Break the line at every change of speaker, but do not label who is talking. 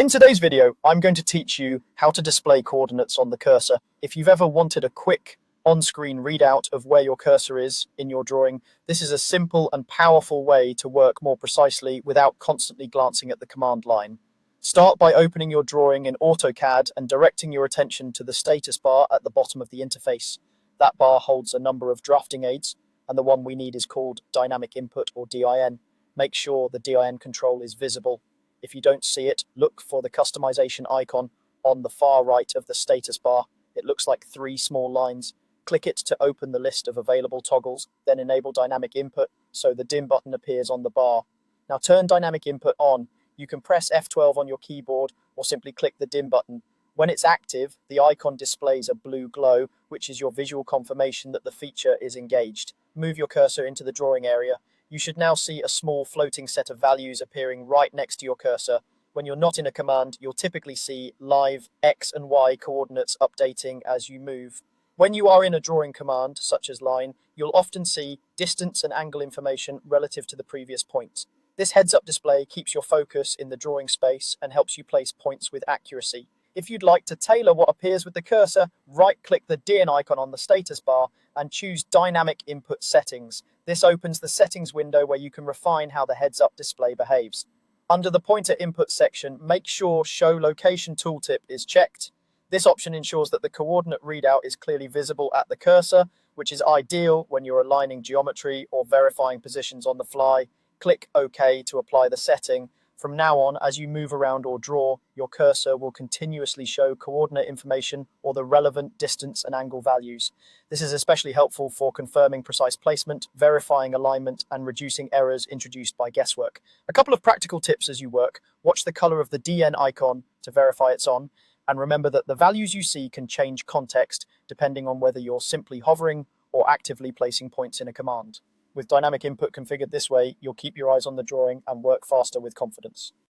In today's video, I'm going to teach you how to display coordinates on the cursor. If you've ever wanted a quick on-screen readout of where your cursor is in your drawing, this is a simple and powerful way to work more precisely without constantly glancing at the command line. Start by opening your drawing in AutoCAD and directing your attention to the status bar at the bottom of the interface. That bar holds a number of drafting aids, and the one we need is called Dynamic Input or DIN. Make sure the DIN control is visible. If you don't see it, look for the customization icon on the far right of the status bar. It looks like 3 small lines. Click it to open the list of available toggles, then enable dynamic input so the DIN button appears on the bar. Now turn dynamic input on. You can press F12 on your keyboard or simply click the DIN button. When it's active, the icon displays a blue glow, which is your visual confirmation that the feature is engaged. Move your cursor into the drawing area. You should now see a small floating set of values appearing right next to your cursor. When you're not in a command, you'll typically see live X and Y coordinates updating as you move. When you are in a drawing command, such as line, you'll often see distance and angle information relative to the previous point. This heads-up display keeps your focus in the drawing space and helps you place points with accuracy. If you'd like to tailor what appears with the cursor, right-click the DIN icon on the status bar and choose Dynamic Input Settings. This opens the settings window where you can refine how the heads-up display behaves. Under the pointer input section, make sure Show Location Tooltip is checked. This option ensures that the coordinate readout is clearly visible at the cursor, which is ideal when you're aligning geometry or verifying positions on the fly. Click OK to apply the setting. From now on, as you move around or draw, your cursor will continuously show coordinate information or the relevant distance and angle values. This is especially helpful for confirming precise placement, verifying alignment, and reducing errors introduced by guesswork. A couple of practical tips as you work: watch the color of the DN icon to verify it's on, and remember that the values you see can change context depending on whether you're simply hovering or actively placing points in a command. With dynamic input configured this way, you'll keep your eyes on the drawing and work faster with confidence.